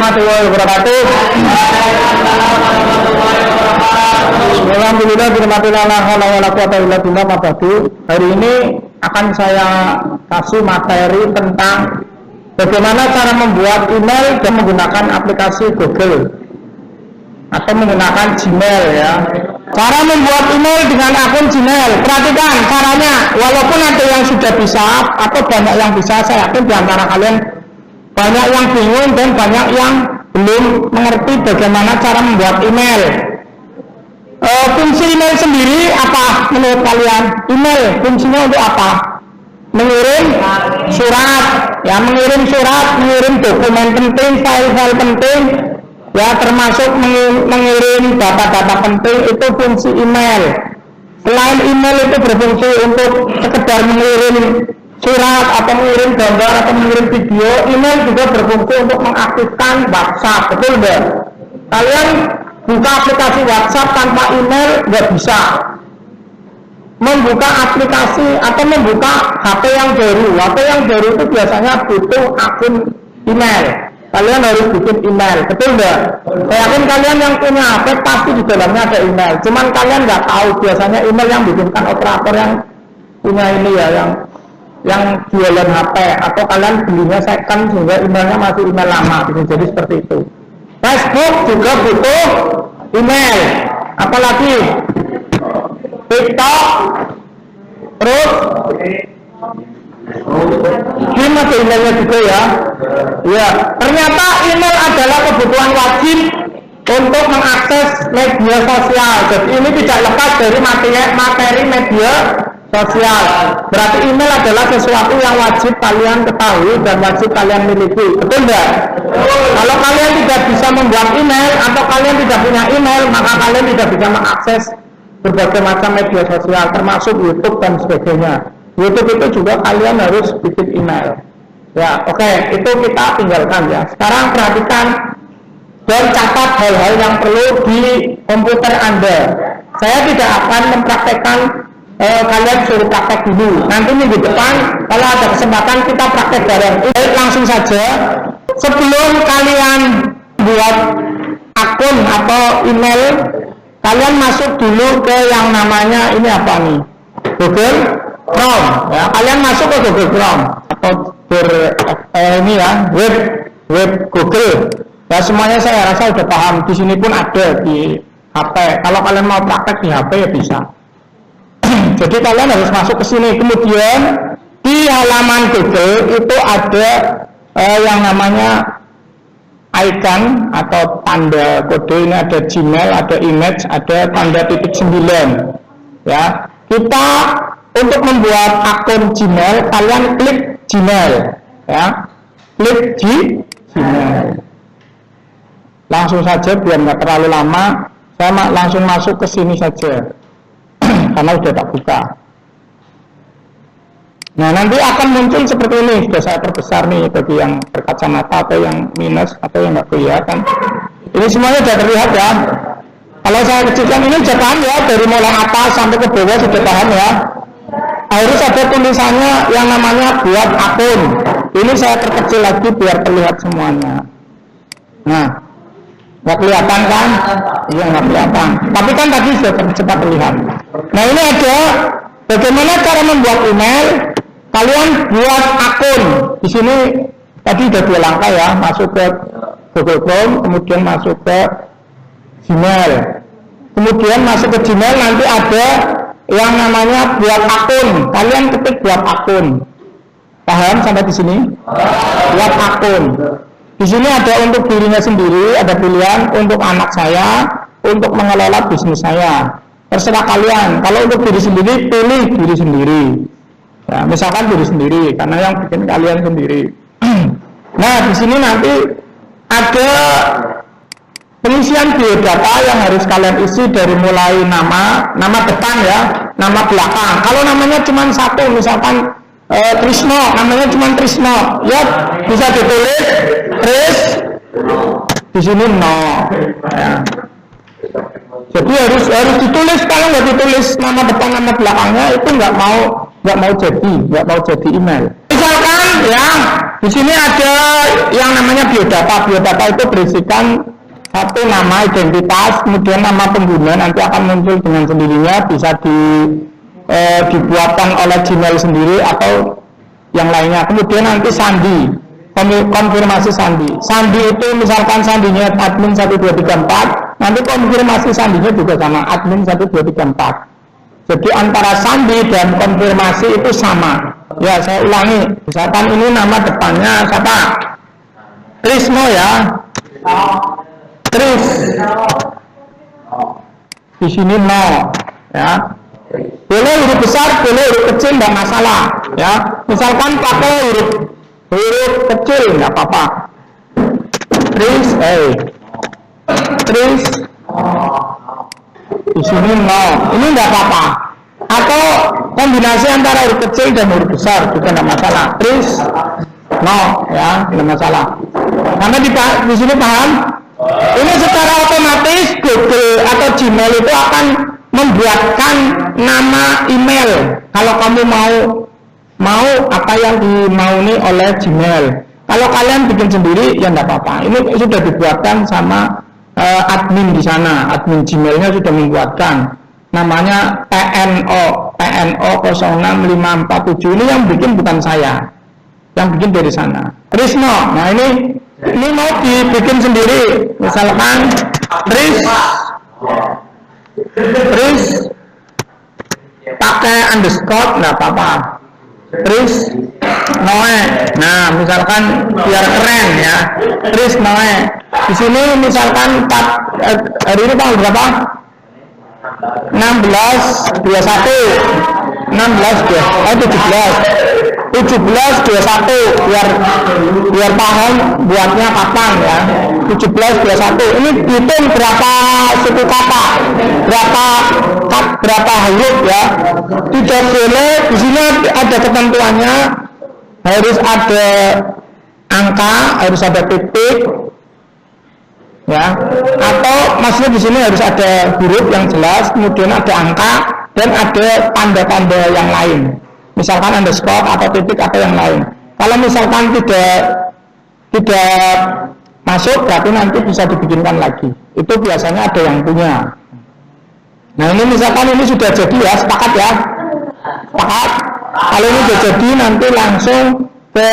warahmatullahi wabarakatuh. Alhamdulillah, hari ini akan saya kasih materi tentang bagaimana cara membuat email dan menggunakan aplikasi Google atau menggunakan Gmail ya. Cara membuat email dengan akun Gmail, perhatikan caranya. Walaupun ada yang sudah bisa atau banyak yang bisa, saya yakin di antara kalian banyak yang bingung dan banyak yang belum mengerti bagaimana cara membuat email. Fungsi email sendiri apa menurut kalian? Email fungsinya untuk apa? Mengirim surat, ya, mengirim surat, mengirim dokumen penting, file-file penting, ya, termasuk mengirim data-data penting, itu fungsi email. Selain email itu berfungsi untuk sekedar mengirim surat atau mengirim gambar atau mengirim video, email juga berfungsi untuk mengaktifkan WhatsApp, betul nggak? Kalian buka aplikasi WhatsApp tanpa email nggak bisa. Membuka aplikasi atau membuka HP yang baru itu biasanya butuh akun email. Kalian harus bikin email, betul nggak? Saya yakin kalian yang punya HP pasti di dalamnya ada email. Cuman kalian nggak tahu biasanya email yang bikinkan operator yang punya ini ya, yang jualan HP, atau kalian belinya second sehingga emailnya masih email lama, jadi seperti itu. Facebook juga butuh email, apalagi TikTok, terus game ada emailnya juga ya. Ya, ternyata email adalah kebutuhan wajib untuk mengakses media sosial. Jadi ini tidak lepas dari materi media sosial. Berarti email adalah sesuatu yang wajib kalian ketahui dan wajib kalian miliki. Betul enggak? Kalau kalian tidak bisa membuat email atau kalian tidak punya email, maka kalian tidak bisa mengakses berbagai macam media sosial, termasuk YouTube dan sebagainya. YouTube itu juga kalian harus bikin email. Ya, oke, itu kita tinggalkan ya. Sekarang perhatikan dan catat hal-hal yang perlu di komputer Anda. Saya tidak akan mempraktekkan, kalian suruh praktek dulu. Nanti minggu depan kalau ada kesempatan kita praktek bareng. Langsung saja, sebelum kalian buat akun atau email, kalian masuk dulu ke yang namanya ini apa nih? Google Chrome. Ya, kalian masuk ke Google Chrome atau ini ya, web Google. Ya, semuanya saya rasa sudah paham. Di sini pun ada di HP. Kalau kalian mau praktek di HP ya bisa. Jadi kalian harus masuk ke sini. Kemudian di halaman Google itu ada yang namanya icon atau tanda kode. Ini ada Gmail, ada image, ada tanda titik 9. Ya, kita untuk membuat akun Gmail, kalian klik Gmail, ya, klik Gmail. Langsung saja biar nggak terlalu lama, saya langsung masuk ke sini saja, karena sudah tak buka. Nah, nanti akan muncul seperti ini. Sudah saya perbesar nih bagi yang berkacamata atau yang minus atau yang nggak kelihatan. Ini semuanya sudah terlihat ya. Kalau saya kecilkan ini sudah paham ya, dari mulai atas sampai ke bawah sudah paham ya. Harus ada tulisannya yang namanya buat akun. Ini saya perkecil lagi biar terlihat semuanya. Nah, nggak kelihatan kan? Iya, nggak kelihatan. Tapi kan tadi sudah cepat terlihat. Nah, ini ada bagaimana cara membuat email. Kalian buat akun. Di sini tadi sudah 2 langkah ya, masuk ke Google Chrome, kemudian masuk ke Gmail. Kemudian masuk ke Gmail, nanti ada yang namanya buat akun. Kalian ketik buat akun. Paham sampai di sini? Buat akun. Di sini ada untuk dirinya sendiri, ada pilihan untuk anak saya, untuk mengelola bisnis saya. Terserah kalian. Kalau untuk diri sendiri, pilih diri sendiri. Ya, misalkan diri sendiri, karena yang bikin kalian sendiri. Nah, di sini nanti ada pengisian biodata yang harus kalian isi dari mulai nama depan ya, nama belakang. Kalau namanya cuma satu, misalkan Trisno, namanya cuma Trisno, ya bisa ditulis Tris, di sini no. Ya. Jadi harus ditulis. Kalau nggak ditulis nama depan nama belakangnya itu nggak mau jadi email. Misalkan ya di sini ada yang namanya biodata. Biodata itu berisikan satu nama identitas, kemudian nama pengguna nanti akan muncul dengan sendirinya, bisa dibuatkan oleh Gmail sendiri atau yang lainnya. Kemudian nanti sandi, konfirmasi sandi. Sandi itu misalkan sandinya admin 1234, nanti konfirmasi sandinya juga sama admin 1234. Jadi antara sandi dan konfirmasi itu sama. Ya, saya ulangi. Misalkan ini nama depannya siapa? Trisno ya. Tris. Di sini no, ya. Boleh huruf besar, boleh huruf kecil, tidak masalah. Ya, misalkan pakai huruf kecil, nggak apa-apa. Tris, Tris. Di sini no, ini nggak apa-apa. Atau kombinasi antara huruf kecil dan huruf besar juga tidak masalah. Tris, no, ya, tidak masalah. Karena di sini paham? Ini secara otomatis Google atau Gmail itu akan membuatkan nama email kalau kamu mau apa yang dimauni oleh Gmail. Kalau kalian bikin sendiri ya tidak apa-apa. Ini sudah dibuatkan sama admin di sana, admin Gmailnya sudah membuatkan namanya PNO 06547. Ini yang bikin bukan saya, yang bikin dari sana. Trisno, nah ini mau dibikin sendiri, misalkan Tris pakai underscore nggak apa-apa. Tris Noe, nah misalkan biar keren ya, Tris Noe. Di sini misalkan hari ini tanggal berapa? 1721 biar paham buatnya kapan ya. 1721 ini hitung berapa suku kata, berapa huruf ya. Tidak boleh, di sini ada ketentuannya, harus ada angka, harus ada titik ya, atau maksudnya di sini harus ada huruf yang jelas, kemudian ada angka dan ada tanda-tanda yang lain, misalkan underscore atau titik atau yang lain. Kalau misalkan tidak masuk, berarti nanti bisa dibikinkan lagi. Itu biasanya ada yang punya. Nah ini misalkan ini sudah jadi ya, sepakat ya, sepakat. Kalau ini sudah jadi nanti langsung ke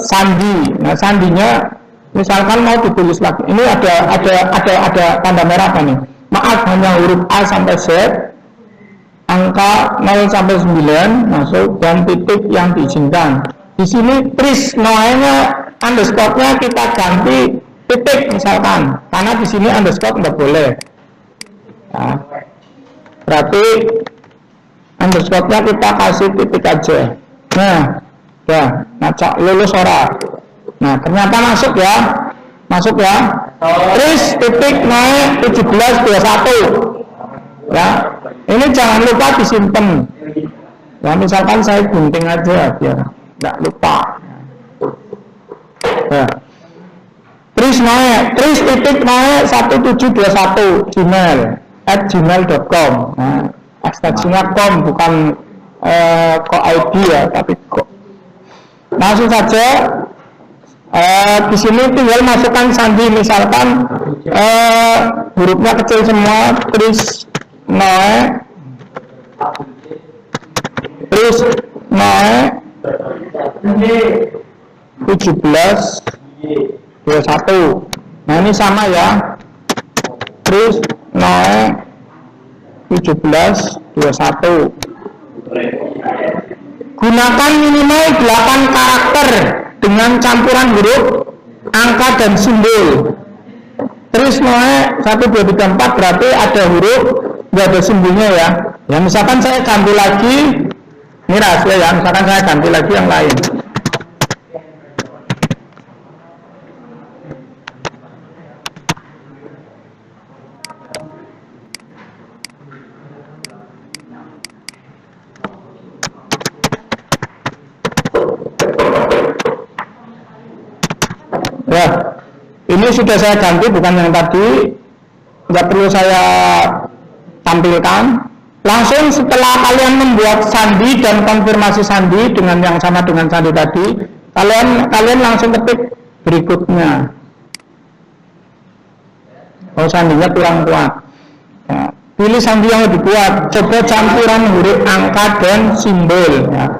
sandi. Nah sandinya misalkan mau ditulis lagi, ini ada tanda merah apa nih? Maaf, hanya huruf A sampai Z, angka 0 sampai 9 masuk dan titik yang diizinkan. Di sini Tris Noe-nya underscore-nya kita ganti titik misalkan, karena di sini underscore nggak boleh. Nah, berarti underscore-nya kita kasih titik aja. Nah, ya, ngacak lulus ora. Nah, ternyata masuk ya. Tris titik Noe 1721. Ya, ini jangan lupa disimpan. Ya, misalkan saya gunting aja biar nggak lupa. Ya. Tris titik Noe 1721 gmail@gmail.com. Nah, ekstensinya com bukan .id ya, tapi kok. Langsung saja. Di sini tinggal masukkan sandi, misalkan hurufnya kecil semua, Tris Noe 1721. Nah ini sama ya, Tris Noe 1721. Gunakan minimal 8 karakter dengan campuran huruf, angka dan simbol. Tris Noe 1234 berarti ada huruf, nggak ada simbolnya ya. Ya misalkan saya ganti lagi, ini rahasia ya, misalkan saya ganti lagi yang lain. Ya, ini sudah saya ganti, bukan yang tadi, nggak perlu saya tampilkan. Langsung setelah kalian membuat sandi dan konfirmasi sandi dengan yang sama dengan sandi tadi, Kalian langsung ketik berikutnya. Oh, sandinya kurang kuat. Ya. Pilih sandi yang lebih kuat. Coba campuran huruf, angka, dan simbol. Ya.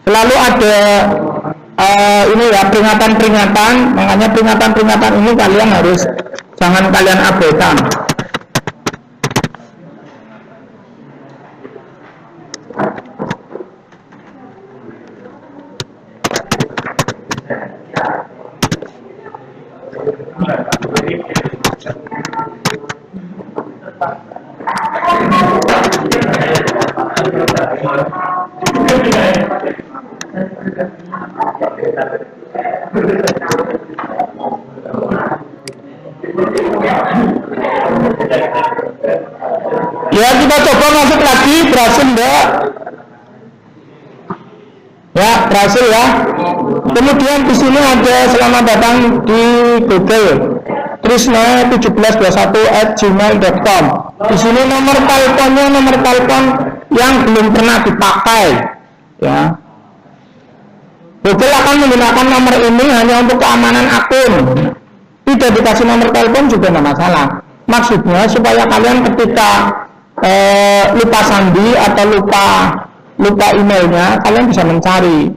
Selalu ada ini ya, peringatan-peringatan. Makanya peringatan-peringatan ini kalian harus jangan kalian abaikan. Ya, kita coba masuk lagi, berhasil enggak? Ya, berhasil ya. Kemudian di sini ada selamat datang di Google. Trisno1721@gmail.com. Di sini nomor teleponnya nomor telepon yang belum pernah dipakai. Ya. Google akan menggunakan nomor ini hanya untuk keamanan akun. Tidak dikasih nomor telepon juga tidak masalah. Maksudnya supaya kalian ketika lupa sandi atau lupa emailnya, kalian bisa mencari.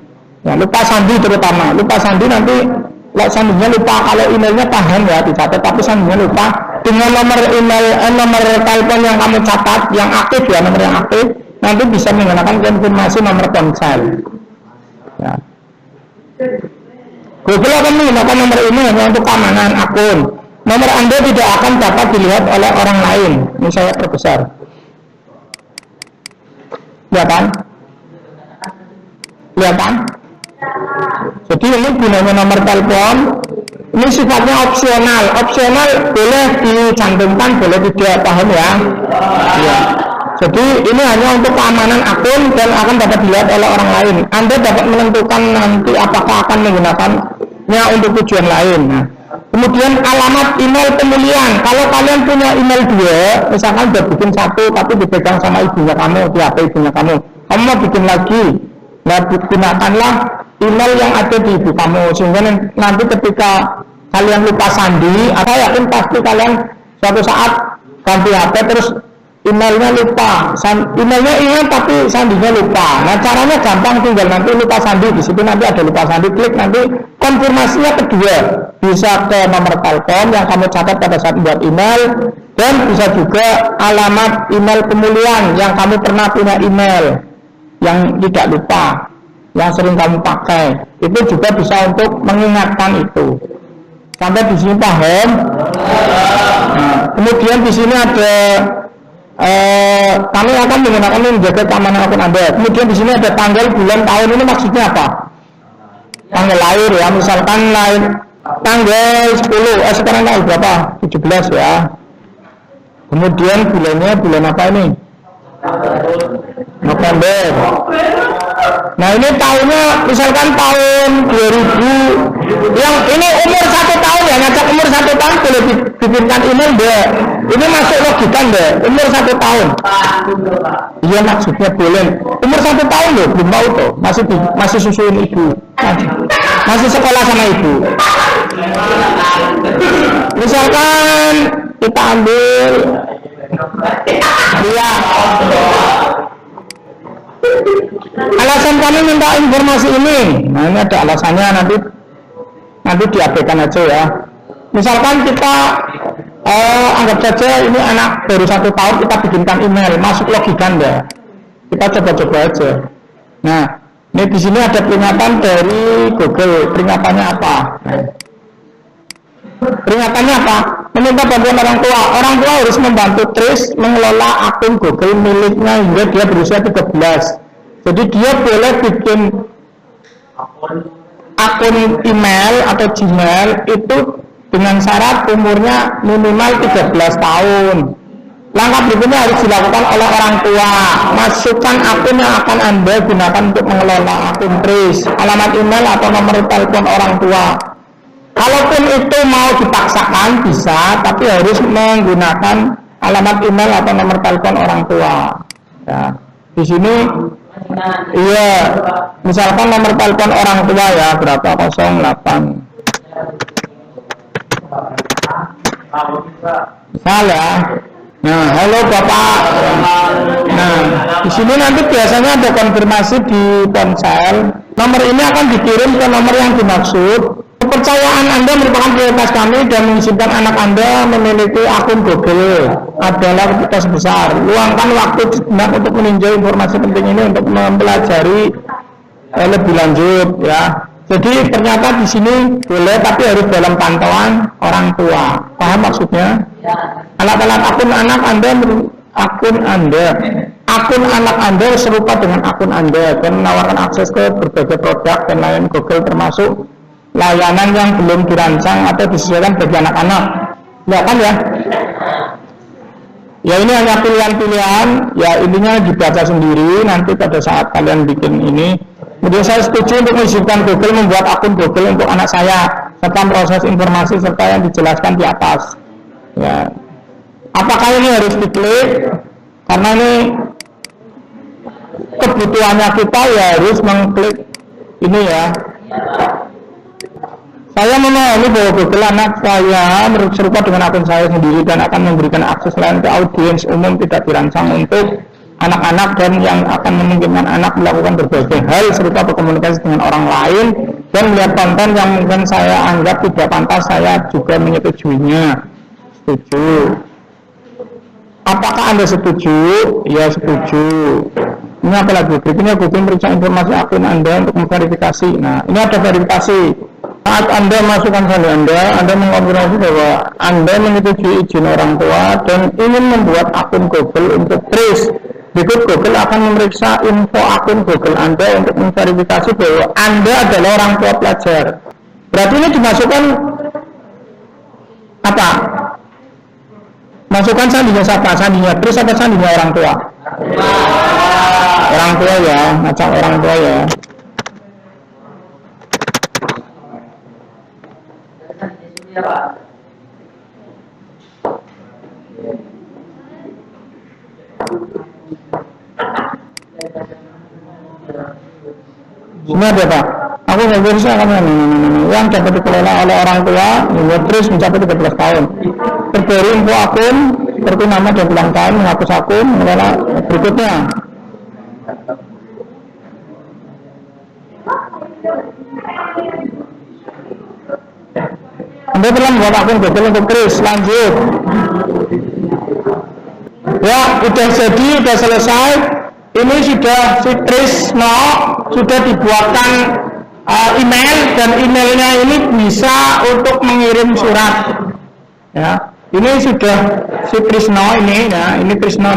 Ya, lupa sandi terutama. Lupa sandi nanti sandinya lupa, kalau emailnya paham ya dicatat, tapi sandinya lupa. Dengan nomor email, nomor telepon yang kamu catat, yang aktif ya, nomor yang aktif, nanti bisa menggunakan konfirmasi nomor ponsel. Ya. Google akan menggunakan nomor ini hanya untuk keamanan akun. Nomor Anda tidak akan dapat dilihat oleh orang lain. Ini saya perbesar. Lihat kan? Lihat kan? Jadi ini gunanya nomor telepon. Ini sifatnya opsional. Opsional boleh dicantumkan, boleh tidak, paham ya? Ya. Jadi ini hanya untuk keamanan akun dan akan dapat dilihat oleh orang lain. Anda dapat menentukan nanti apakah akan menggunakannya untuk tujuan lain. Nah, kemudian alamat email pemilihan. Kalau kalian punya email dua, misalkan udah bikin satu tapi dipegang sama ibunya kamu, di HP ibunya kamu mau bikin lagi. Nah, gunakanlah email yang ada di ibu kamu, sehingga nanti ketika kalian lupa sandi, saya yakin pasti kalian suatu saat ganti HP terus emailnya lupa, emailnya ingat tapi sandinya lupa. Nah, caranya gampang, tinggal nanti lupa sandi, di situ nanti ada lupa sandi, klik nanti konfirmasinya kedua, bisa ke nomor telepon yang kamu catat pada saat buat email, dan bisa juga alamat email pemulihan yang kamu pernah punya email yang tidak lupa, yang sering kamu pakai, itu juga bisa untuk mengingatkan itu. Sampai di sini paham? Nah, kemudian di sini ada kami akan menggunakan ini menjaga keamanan akun Anda. Kemudian di sini ada tanggal, bulan, tahun. Ini maksudnya apa? Tanggal lahir ya, misalkan lahir tanggal 10, sekarang tanggal berapa? 17 ya. Kemudian bulannya bulan apa ini? November. Nah, ini tahunnya misalkan tahun 2000. Yang ini umur 1 tahun ya, ngajak umur 1 tahun boleh dibikinkan email deh. Ini masuk logika deh, umur 1 tahun. Iya, maksudnya boleh. Umur 1 tahun loh, belum mau tuh, masih susuin ibu, masih sekolah sama ibu. Misalkan kita ambil, iya. Alasan kami minta informasi ini, nah ini ada alasannya, nanti diabaikan aja ya. Misalkan kita anggap saja ini anak baru 1 tahun, kita bikinkan email, masuk logikan ya. Kita coba-coba aja. Nah, ini di sini ada peringatan dari Google. Peringatannya apa? Nah, peringatannya apa? Meminta bantuan orang tua. Orang tua harus membantu Tris mengelola akun Google miliknya hingga dia berusia 13. Jadi dia boleh bikin akun email atau Gmail itu dengan syarat umurnya minimal 13 tahun. Langkah berikutnya harus dilakukan oleh orang tua. Masukkan akun yang akan Anda gunakan untuk mengelola akun TRIS, alamat email atau nomor telepon orang tua. Kalaupun itu mau dipaksakan bisa, tapi harus menggunakan alamat email atau nomor telepon orang tua. Ya. Di sini, iya, misalkan nomor telepon orang tua ya berapa 08. Misal ya. Nah, halo Bapak. Nah, di sini nanti biasanya ada konfirmasi di ponsel. Nomor ini akan dikirim ke nomor yang dimaksud. Kepercayaan Anda merupakan prioritas kami dan mengizinkan anak Anda memiliki akun Google adalah prioritas besar. Luangkan waktu sejenak untuk meninjau informasi penting ini untuk mempelajari lebih lanjut ya. Jadi ternyata di sini boleh tapi harus dalam pantauan orang tua. Paham maksudnya? Alat-alat akun anak Anda serupa dengan akun Anda dan menawarkan akses ke berbagai produk dan layanan Google termasuk layanan yang belum dirancang atau disesuaikan bagi anak-anak. Lihat kan ya? Ya ini hanya pilihan-pilihan, ya intinya dibaca sendiri nanti pada saat kalian bikin ini. Kemudian saya setuju untuk mengizinkan Google membuat akun Google untuk anak saya serta proses informasi serta yang dijelaskan di atas. Ya. Apakah ini harus diklik? Karena ini kebutuhannya kita ya harus mengklik ini ya. Saya memahami bahwa Google anak saya serupa dengan akun saya sendiri dan akan memberikan akses lain ke audiens umum tidak dirancang untuk anak-anak dan yang akan memungkinkan anak melakukan berbagai hal serupa berkomunikasi dengan orang lain dan melihat konten yang mungkin saya anggap tidak pantas. Saya juga menyetujuinya. Setuju. Apakah Anda setuju? Ya setuju. Ini apa lagi? Berikutnya Google meriksa informasi akun Anda untuk memverifikasi. Nah ini ada verifikasi. Saat Anda masukkan sandi Anda mengonfirmasi bahwa Anda menyetujui izin orang tua dan ingin membuat akun Google untuk TRIS. Berikut Google akan memeriksa info akun Google Anda untuk memverifikasi bahwa Anda adalah orang tua pelajar. Berarti ini dimasukkan apa? Masukkan sandinya siapa? Sandinya TRIS atau sandinya orang tua? Orang tua ya, macam orang tua ya. Ini ada Pak, aku nggak bisa kamu yang dapat dikelola oleh orang tua, terus mencapai 13 tahun. Terbaru info akun, seperti nama dan ulang tahun, menghapus akun, mengelola berikutnya. Anda telah membuat akun Google untuk TRIS, lanjut. Ya, udah jadi, udah selesai. Ini sudah si TRIS sudah dibuatkan email dan emailnya ini bisa untuk mengirim surat. Ya, ini sudah si Trisno ini ya, ini Trisno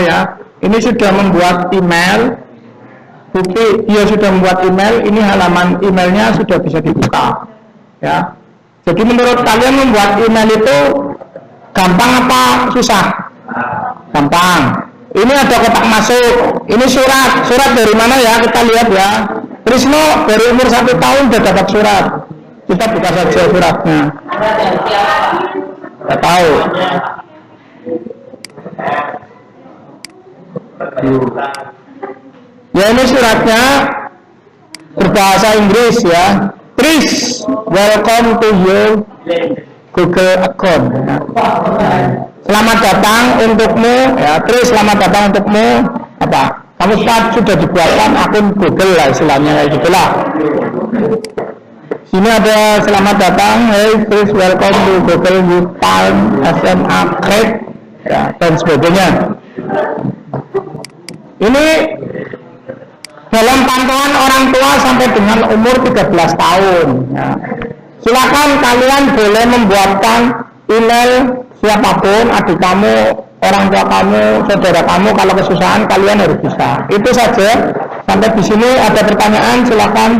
ya. Ini sudah membuat email. Bukti dia sudah membuat email. Ini halaman emailnya sudah bisa dibuka. Ya. Jadi menurut kalian membuat email itu gampang apa susah? Gampang. Ini ada kotak masuk. Ini surat. Surat dari mana ya? Kita lihat ya. Trisno dari umur 1 tahun sudah dapat surat. Kita buka saja suratnya. Tidak tahu. Ya ini suratnya berbahasa Inggris ya. Tris, welcome to your Google account. Selamat datang untukmu, ya. Tris, selamat datang untukmu. Apa? Kamu sudah dibuatkan akun Google lah, istilahnya kayak gitulah. Sini ada selamat datang, hey Tris, welcome to Google You Palm SMA Crack, ya, dan sebagainya. Ini dalam pantauan orang tua sampai dengan umur 13 tahun. Ya. Silakan kalian boleh membuatkan email siapapun, adik kamu, orang tua kamu, saudara kamu. Kalau kesusahan kalian harus bisa. Itu saja. Sampai di sini ada pertanyaan, silakan.